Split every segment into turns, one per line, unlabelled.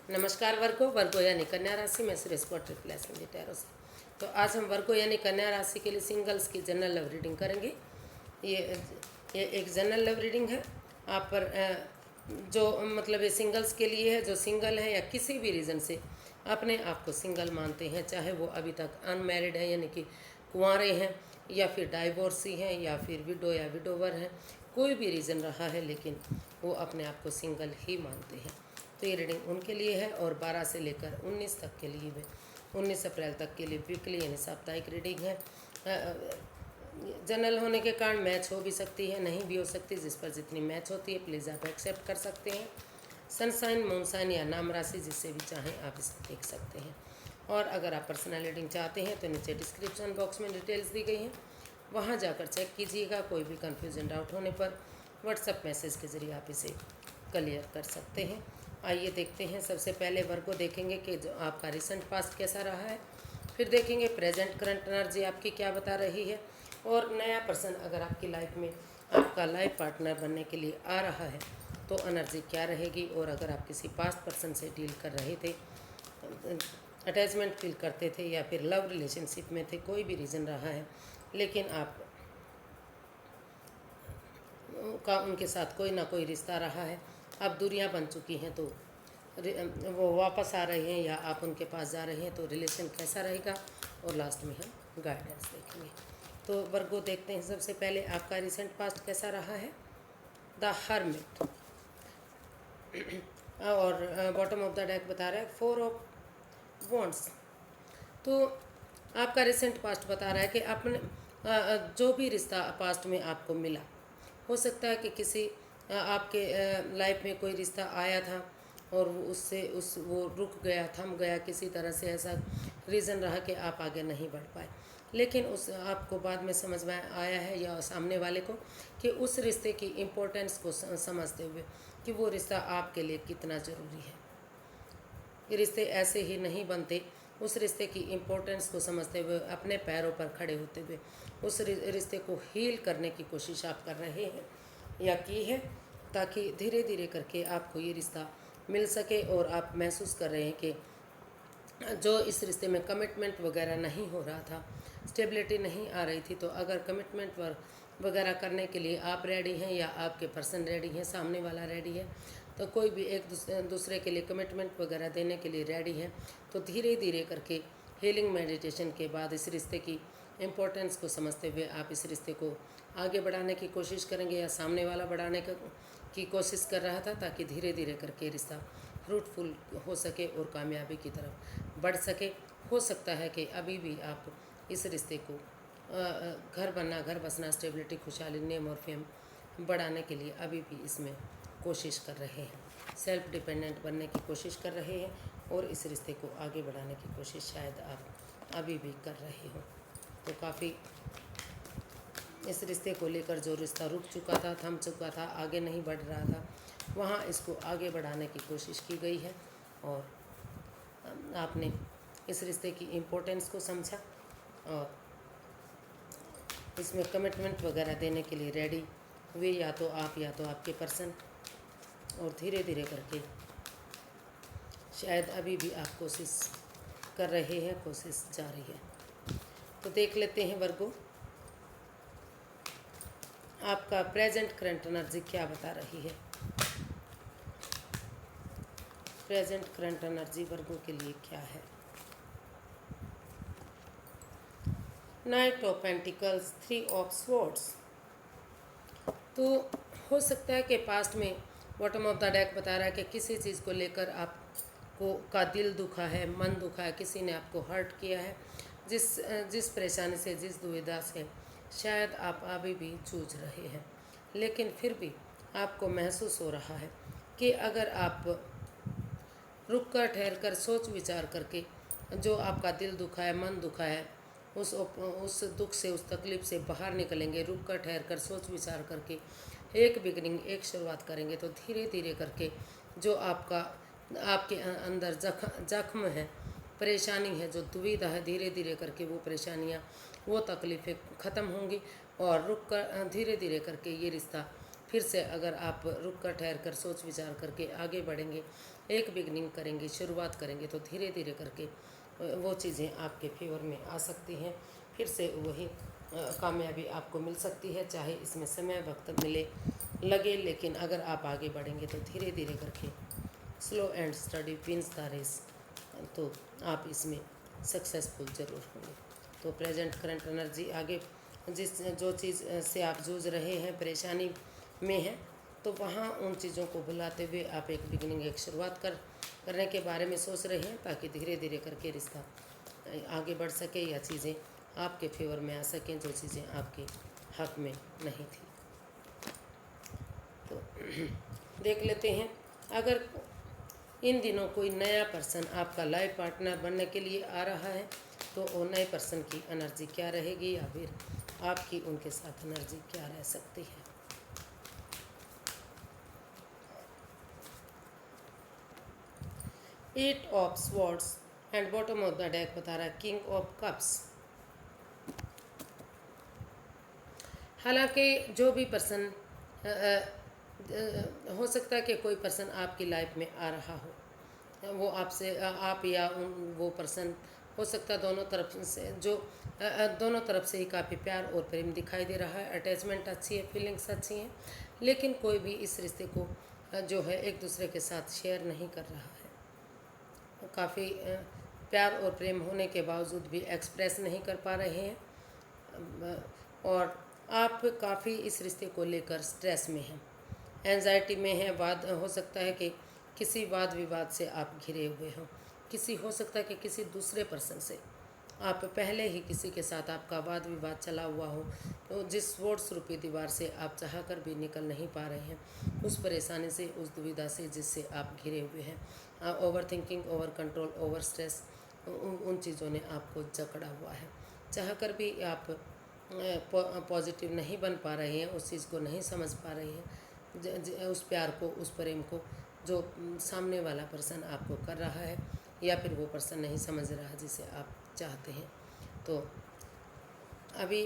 नमस्कार वर्गो यानी कन्या राशि में सुरेश को ट्रिपल एस टैरो से। तो आज हम वर्गो यानी कन्या राशि के लिए सिंगल्स की जनरल लव रीडिंग करेंगे। ये एक जनरल लव रीडिंग है। आप पर जो मतलब ये सिंगल्स के लिए है, जो सिंगल है या किसी भी रीज़न से अपने आप को सिंगल मानते हैं, चाहे वो अभी तक अनमैरिड है यानी कि कुंवारे हैं, या फिर डाइवोर्सी हैं, या फिर विडो या विडोवर हैं, कोई भी रीज़न रहा है लेकिन वो अपने आप को सिंगल ही मानते हैं। तो ये रीडिंग उनके लिए है और 12 से लेकर 19 तक के लिए है। 19 अप्रैल तक के लिए वीकली यानी साप्ताहिक रीडिंग है। जनरल होने के कारण मैच हो भी सकती है, नहीं भी हो सकती। जिस पर जितनी मैच होती है प्लीज़ आप एक्सेप्ट कर सकते हैं। सनसाइन, मूनसाइन या नाम राशि जिससे भी चाहें आप इसे देख सकते हैं। और अगर आप पर्सनल रीडिंग चाहते हैं तो नीचे डिस्क्रिप्शन बॉक्स में डिटेल्स दी गई हैं, वहाँ जाकर चेक कीजिएगा। कोई भी कन्फ्यूजन डाउट होने पर व्हाट्सएप मैसेज के ज़रिए आप इसे क्लियर कर सकते हैं। आइए देखते हैं। सबसे पहले वर्ग को देखेंगे कि जो आपका रिसेंट पास्ट कैसा रहा है, फिर देखेंगे प्रेजेंट करंट एनर्जी आपकी क्या बता रही है, और नया पर्सन अगर आपकी लाइफ में आपका लाइफ पार्टनर बनने के लिए आ रहा है तो एनर्जी क्या रहेगी। और अगर आप किसी पास्ट पर्सन से डील कर रहे थे, अटैचमेंट फील करते थे या फिर लव रिलेशनशिप में थे, कोई भी रीज़न रहा है लेकिन आप का उनके साथ कोई ना कोई रिश्ता रहा है, अब दूरियां बन चुकी हैं तो वो वापस आ रहे हैं या आप उनके पास जा रहे हैं, तो रिलेशन कैसा रहेगा। और लास्ट में हम गाइडेंस देखेंगे। तो वर्गो देखते हैं। सबसे पहले आपका रिसेंट पास्ट कैसा रहा है। द हर्मिट और बॉटम ऑफ द डेक बता रहा है 4 ऑफ वॉन्ड्स। तो आपका रिसेंट पास्ट बता रहा है कि अपने जो भी रिश्ता पास्ट में आपको मिला, हो सकता है कि किसी आपके लाइफ में कोई रिश्ता आया था और वो रुक गया, थम गया, किसी तरह से ऐसा रीज़न रहा कि आप आगे नहीं बढ़ पाए। लेकिन उस आपको बाद में समझ में आया है या सामने वाले को कि उस रिश्ते की इम्पोर्टेंस को समझते हुए कि वो रिश्ता आपके लिए कितना ज़रूरी है। ये रिश्ते ऐसे ही नहीं बनते। उस रिश्ते की इम्पोर्टेंस को समझते हुए, अपने पैरों पर खड़े होते हुए उस रिश्ते को हील करने की कोशिश आप कर रहे हैं या की है, ताकि धीरे धीरे करके आपको ये रिश्ता मिल सके। और आप महसूस कर रहे हैं कि जो इस रिश्ते में कमिटमेंट वगैरह नहीं हो रहा था, स्टेबिलिटी नहीं आ रही थी, तो अगर कमिटमेंट वगैरह करने के लिए आप रेडी हैं या आपके पर्सन रेडी हैं, सामने वाला रेडी है, तो कोई भी एक दूसरे के लिए कमिटमेंट वगैरह देने के लिए रेडी है, तो धीरे धीरे करके हीलिंग मेडिटेशन के बाद इस रिश्ते की इम्पोर्टेंस को समझते हुए आप इस रिश्ते को आगे बढ़ाने की कोशिश करेंगे या सामने वाला बढ़ाने की कोशिश कर रहा था, ताकि धीरे धीरे करके रिश्ता फ्रूटफुल हो सके और कामयाबी की तरफ बढ़ सके। हो सकता है कि अभी भी आप इस रिश्ते को घर बनना, घर बसना, स्टेबिलिटी, खुशहाली, नेम और फेम बढ़ाने के लिए अभी भी इसमें कोशिश कर रहे हैं, सेल्फ डिपेंडेंट बनने की कोशिश कर रहे हैं और इस रिश्ते को आगे बढ़ाने की कोशिश शायद आप अभी भी कर रहे हो। तो काफ़ी इस रिश्ते को लेकर जो रिश्ता रुक चुका था, थम चुका था, आगे नहीं बढ़ रहा था, वहाँ इसको आगे बढ़ाने की कोशिश की गई है और आपने इस रिश्ते की इम्पोर्टेंस को समझा और इसमें कमिटमेंट वगैरह देने के लिए रेडी हुए, या तो आप या तो आपके पर्सन। और धीरे धीरे करके शायद अभी भी आप कोशिश कर रहे हैं, कोशिश जारी है। तो देख लेते हैं वर्गो, आपका प्रेजेंट करंट एनर्जी क्या बता रही है। प्रेजेंट करंट एनर्जी वर्गों के लिए क्या है। Night of pentacles, 3 of swords. तो हो सकता है कि पास्ट में बॉटम ऑफ द डेक बता रहा है कि किसी चीज़ को लेकर आपको का दिल दुखा है, मन दुखा है, किसी ने आपको हर्ट किया है, जिस परेशानी से, जिस दुविधा से शायद आप अभी भी जूझ रहे हैं। लेकिन फिर भी आपको महसूस हो रहा है कि अगर आप रुक कर, ठहर कर, सोच विचार करके जो आपका दिल दुखा है, मन दुखा है, उस दुख से, उस तकलीफ़ से बाहर निकलेंगे, रुक कर, ठहर कर, सोच विचार करके एक बिगनिंग, एक शुरुआत करेंगे, तो धीरे धीरे करके जो आपके अंदर जख्म है, परेशानी है, जो दुविधा है, धीरे धीरे करके वो परेशानियाँ, वो तकलीफ़ें ख़त्म होंगी और रुक कर धीरे धीरे करके ये रिश्ता फिर से अगर आप रुक कर ठहर कर सोच विचार करके आगे बढ़ेंगे, एक बिगनिंग करेंगे, शुरुआत करेंगे, तो धीरे धीरे करके वो चीज़ें आपके फेवर में आ सकती हैं। फिर से वही कामयाबी आपको मिल सकती है, चाहे इसमें समय वक्त लगे, लेकिन अगर आप आगे बढ़ेंगे तो धीरे धीरे करके slow and steady wins the race, तो आप इसमें सक्सेसफुल ज़रूर होंगे। तो प्रेजेंट करंट एनर्जी आगे जो चीज़ से आप जूझ रहे हैं, परेशानी में हैं, तो वहाँ उन चीज़ों को भुलाते हुए आप एक बिगिनिंग, एक शुरुआत करने के बारे में सोच रहे हैं, ताकि धीरे धीरे करके रिश्ता आगे बढ़ सके या चीज़ें आपके फेवर में आ सकें, जो चीज़ें आपके हक में नहीं थी। तो देख लेते हैं, अगर इन दिनों कोई नया पर्सन आपका लाइफ पार्टनर बनने के लिए आ रहा है, तो वो नए पर्सन की एनर्जी क्या रहेगी, या फिर आपकी उनके साथ एनर्जी क्या रह सकती है। Eight of swords and bottom of the deck बता रहा है किंग ऑफ कप्स। हालांकि जो भी पर्सन हो सकता है कि कोई पर्सन आपकी लाइफ में आ रहा हो, वो आपसे आप या वो पर्सन हो सकता है दोनों तरफ से, जो दोनों तरफ से ही काफ़ी प्यार और प्रेम दिखाई दे रहा है, अटैचमेंट अच्छी है, फीलिंग्स अच्छी हैं, लेकिन कोई भी इस रिश्ते को जो है एक दूसरे के साथ शेयर नहीं कर रहा है। काफ़ी प्यार और प्रेम होने के बावजूद भी एक्सप्रेस नहीं कर पा रहे हैं, और आप काफ़ी इस रिश्ते को लेकर स्ट्रेस में हैं, एंजाइटी में हैं। हो सकता है कि किसी वाद विवाद से आप घिरे हुए हों, हो सकता है कि किसी दूसरे पर्सन से आप पहले ही किसी के साथ आपका वाद विवाद चला हुआ हो, तो जिस स्वॉर्ड्स रूपी दीवार से आप चाह कर भी निकल नहीं पा रहे हैं, उस परेशानी से, उस दुविधा से जिससे आप घिरे हुए हैं। Over thinking, over control, over stress, उन चीज़ों ने आपको जकड़ा हुआ है। चाह कर भी आप पॉजिटिव नहीं बन पा रहे हैं, उस चीज़ को नहीं समझ पा रहे हैं, उस प्यार को, उस प्रेम को जो सामने वाला पर्सन आपको कर रहा है, या फिर वो पर्सन नहीं समझ रहा जिसे आप चाहते हैं। तो अभी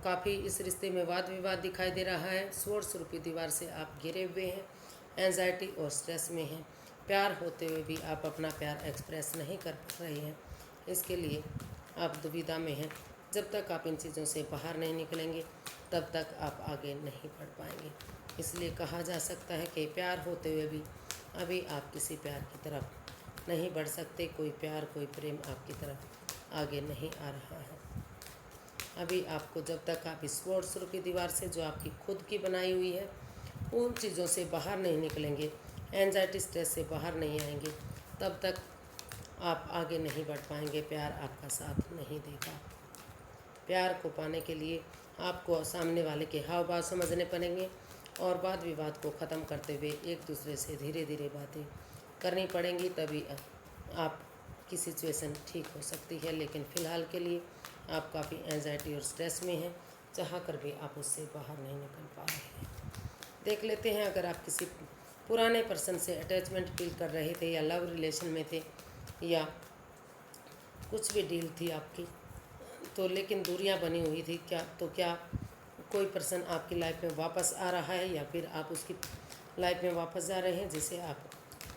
काफ़ी इस रिश्ते में वाद विवाद दिखाई दे रहा है। स्वॉर्ड्स रूपी दीवार से आप घिरे हुए हैं, एंजाइटी और स्ट्रेस में हैं। प्यार होते हुए भी आप अपना प्यार एक्सप्रेस नहीं कर पा रहे हैं, इसके लिए आप दुविधा में हैं। जब तक आप इन चीज़ों से बाहर नहीं निकलेंगे, तब तक आप आगे नहीं बढ़ पाएंगे। इसलिए कहा जा सकता है कि प्यार होते हुए भी अभी आप किसी प्यार की तरफ नहीं बढ़ सकते, कोई प्यार, कोई प्रेम आपकी तरफ आगे नहीं आ रहा है। अभी आपको, जब तक आप इस स्वॉर्ड्स रूपी दीवार से, जो आपकी खुद की बनाई हुई है, उन चीज़ों से बाहर नहीं निकलेंगे, एंजाइटी स्ट्रेस से बाहर नहीं आएंगे, तब तक आप आगे नहीं बढ़ पाएंगे। प्यार आपका साथ नहीं देगा। प्यार को पाने के लिए आपको सामने वाले के हाव भाव समझने पड़ेंगे, और वाद विवाद को ख़त्म करते हुए एक दूसरे से धीरे धीरे बातें करनी पड़ेंगी, तभी आप की सिचुएशन ठीक हो सकती है। लेकिन फ़िलहाल के लिए आप काफ़ी एंजाइटी और स्ट्रेस में हैं, चाह कर भी आप उससे बाहर नहीं निकल पा रहे हैं। देख लेते हैं, अगर आप किसी पुराने पर्सन से अटैचमेंट फील कर रहे थे, या लव रिलेशन में थे, या कुछ भी डील थी आपकी, तो लेकिन दूरियां बनी हुई थी, क्या कोई पर्सन आपकी लाइफ में वापस आ रहा है, या फिर आप उसकी लाइफ में वापस जा रहे हैं, जिसे आप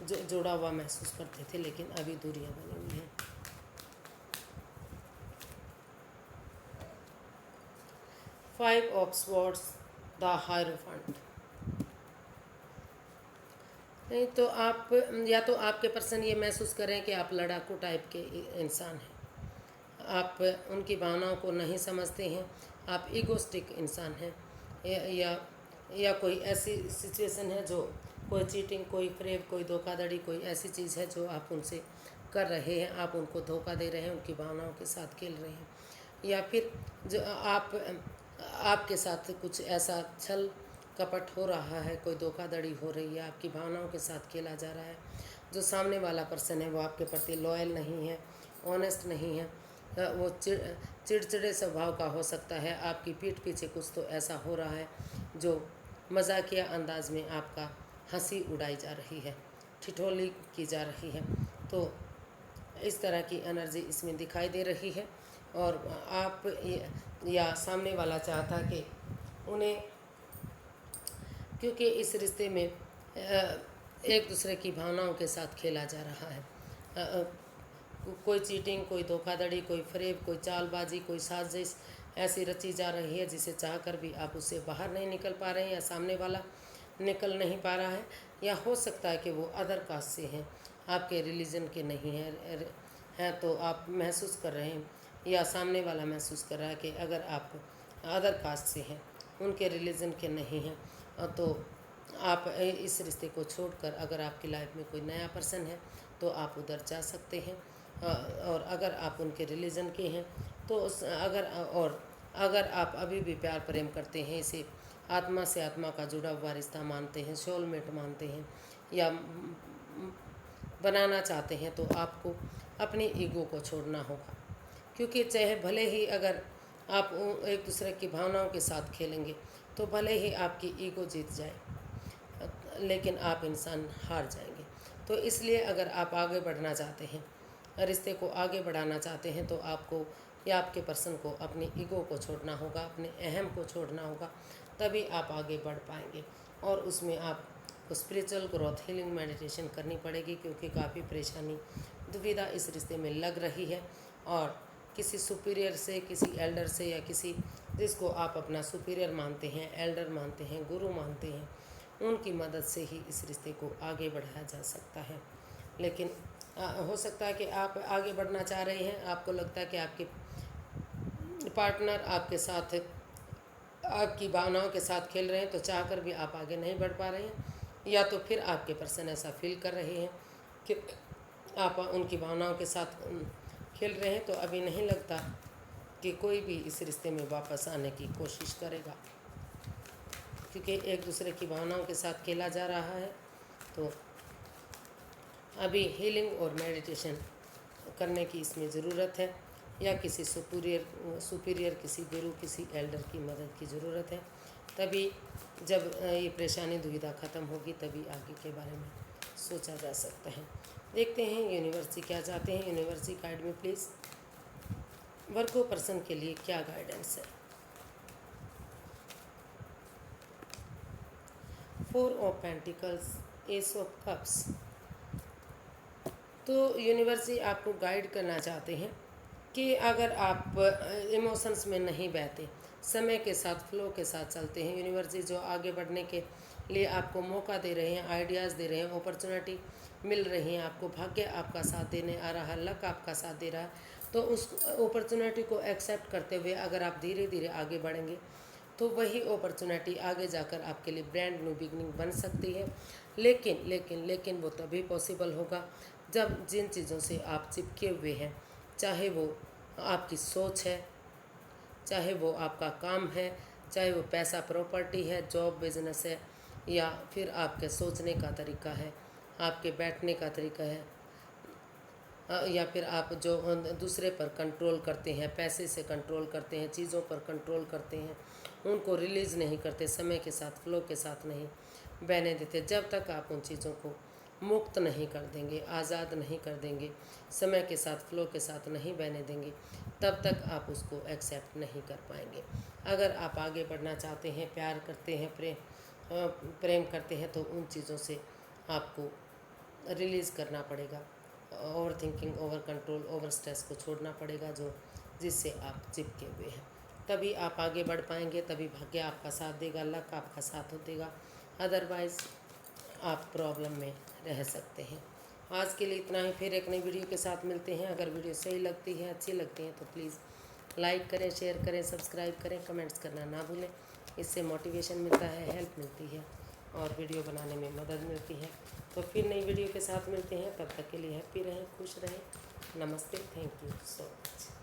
जुड़ा हुआ महसूस करते थे, लेकिन अभी दूरियां बनी हुई हैं। Five of swords, the hierophant. नहीं तो आप, या तो आपके पर्सन ये महसूस करें कि आप लड़ाकू टाइप के इंसान हैं, आप उनकी भावनाओं को नहीं समझते हैं, आप ईगोस्टिक इंसान हैं, या कोई ऐसी सिचुएशन है, जो कोई चीटिंग, कोई फ्रेब, कोई धोखाधड़ी, कोई ऐसी चीज़ है जो आप उनसे कर रहे हैं, आप उनको धोखा दे रहे हैं, उनकी भावनाओं के साथ खेल रहे हैं, या फिर जो आपके साथ कुछ ऐसा छल कपट हो रहा है, कोई धोखाधड़ी हो रही है, आपकी भावनाओं के साथ खेला जा रहा है। जो सामने वाला पर्सन है वो आपके प्रति लॉयल नहीं है, ऑनेस्ट नहीं है, वो चिड़चिड़े स्वभाव का हो सकता है। आपकी पीठ पीछे कुछ तो ऐसा हो रहा है जो मजाकिया अंदाज में आपका हंसी उड़ाई जा रही है, ठिठोली की जा रही है। तो इस तरह की एनर्जी इसमें दिखाई दे रही है, और आप या सामने वाला चाहता कि उन्हें क्योंकि इस रिश्ते में एक दूसरे की भावनाओं के साथ खेला जा रहा है। कोई चीटिंग, कोई धोखाधड़ी, कोई फरेब, कोई चालबाजी, कोई साजिश ऐसी रची जा रही है जिसे चाहकर भी आप उससे बाहर नहीं निकल पा रहे हैं, या सामने वाला निकल नहीं पा रहा है, या हो सकता है कि वो अदर कास्ट से हैं, आपके रिलीजन के नहीं हैं तो आप महसूस कर रहे हैं, या सामने वाला महसूस कर रहा है कि अगर आप अदर कास्ट से हैं, उनके रिलीजन के नहीं हैं, तो आप इस रिश्ते को छोड़कर अगर आपकी लाइफ में कोई नया पर्सन है तो आप उधर जा सकते हैं। और अगर आप उनके रिलीजन के हैं तो अगर आप अभी भी प्यार प्रेम करते हैं, इसे आत्मा से आत्मा का जुड़ा हुआ रिश्ता मानते हैं, सोलमेट मानते हैं, या बनाना चाहते हैं, तो आपको अपनी ईगो को छोड़ना होगा। क्योंकि चाहे भले ही अगर आप एक दूसरे की भावनाओं के साथ खेलेंगे तो भले ही आपकी ईगो जीत जाए, लेकिन आप इंसान हार जाएंगे। तो इसलिए अगर आप आगे बढ़ना चाहते हैं, रिश्ते को आगे बढ़ाना चाहते हैं, तो आपको या आपके पर्सन को अपनी ईगो को छोड़ना होगा, अपने अहम को छोड़ना होगा, तभी आप आगे बढ़ पाएंगे। और उसमें आपको स्पिरिचुअल ग्रोथ, हीलिंग, मेडिटेशन करनी पड़ेगी, क्योंकि काफ़ी परेशानी, दुविधा इस रिश्ते में लग रही है। और किसी सुपीरियर से, किसी एल्डर से, या किसी जिसको आप अपना सुपीरियर मानते हैं, एल्डर मानते हैं, गुरु मानते हैं, उनकी मदद से ही इस रिश्ते को आगे बढ़ाया जा सकता है। लेकिन हो सकता है कि आप आगे बढ़ना चाह रहे हैं, आपको लगता है कि आपके पार्टनर आपके साथ आपकी भावनाओं के साथ खेल रहे हैं, तो चाहकर भी आप आगे नहीं बढ़ पा रहे हैं, या तो फिर आपके पर्सन ऐसा फील कर रहे हैं कि आप उनकी भावनाओं के साथ खेल रहे हैं, तो अभी नहीं लगता कि कोई भी इस रिश्ते में वापस आने की कोशिश करेगा, क्योंकि एक दूसरे की भावनाओं के साथ खेला जा रहा है। तो अभी हीलिंग और मेडिटेशन करने की इसमें ज़रूरत है, या किसी सुपीरियर, किसी गुरु, किसी एल्डर की मदद की ज़रूरत है। तभी जब ये परेशानी, दुविधा ख़त्म होगी, तभी आगे के बारे में सोचा जा सकता है। देखते हैं यूनिवर्सिटी क्या चाहते हैं। यूनिवर्सिटी गाइड में प्लीज़ वर्गो पर्सन के लिए क्या गाइडेंस है। 4 of pentacles, S of cups. तो यूनिवर्सिटी आपको गाइड करना चाहते हैं कि अगर आप इमोशंस में नहीं बहते, समय के साथ, फ्लो के साथ चलते हैं, यूनिवर्सिटी जो आगे बढ़ने के लिए आपको मौका दे रहे हैं, आइडियाज़ दे रहे हैं, अपॉर्चुनिटी मिल रही हैं, आपको भाग्य आपका साथ देने आ रहा है, लक आपका साथ दे रहा है, तो उस अपॉर्चुनिटी को एक्सेप्ट करते हुए अगर आप धीरे धीरे आगे बढ़ेंगे, तो वही अपॉर्चुनिटी आगे जाकर आपके लिए ब्रांड न्यू बिगनिंग बन सकती है। लेकिन वो तभी पॉसिबल होगा जब जिन चीज़ों से आप चिपके हुए हैं, चाहे वो आपकी सोच है, चाहे वो आपका काम है, चाहे वो पैसा, प्रॉपर्टी है, जॉब, बिजनेस है, या फिर आपके सोचने का तरीका है, आपके बैठने का तरीका है, या फिर आप जो दूसरे पर कंट्रोल करते हैं, पैसे से कंट्रोल करते हैं, चीज़ों पर कंट्रोल करते हैं, उनको रिलीज़ नहीं करते, समय के साथ, फ्लो के साथ नहीं बहने देते। जब तक आप उन चीज़ों को मुक्त नहीं कर देंगे, आज़ाद नहीं कर देंगे, समय के साथ, फ्लो के साथ नहीं बहने देंगे, तब तक आप उसको एक्सेप्ट नहीं कर पाएंगे। अगर आप आगे बढ़ना चाहते हैं, प्यार करते हैं, प्रेम करते हैं, तो उन चीज़ों से आपको रिलीज़ करना पड़ेगा। Over thinking, over control, over stress को छोड़ना पड़ेगा, जो जिससे आप चिपके हुए हैं। तभी आप आगे बढ़ पाएंगे, तभी भाग्य आपका साथ देगा, लक आपका साथ देगा। अदरवाइज़ आप प्रॉब्लम में रह सकते हैं। आज के लिए इतना ही, फिर एक नई वीडियो के साथ मिलते हैं। अगर वीडियो सही लगती है, अच्छी लगती है, तो प्लीज़ लाइक करें, शेयर करें, सब्सक्राइब करें, कमेंट्स करना ना भूलें। इससे मोटिवेशन मिलता है, हेल्प मिलती है, और वीडियो बनाने में मदद मिलती है। तो फिर नई वीडियो के साथ मिलते हैं। तब तक के लिए हैप्पी रहें, खुश रहें। नमस्ते, थैंक यू सो मच।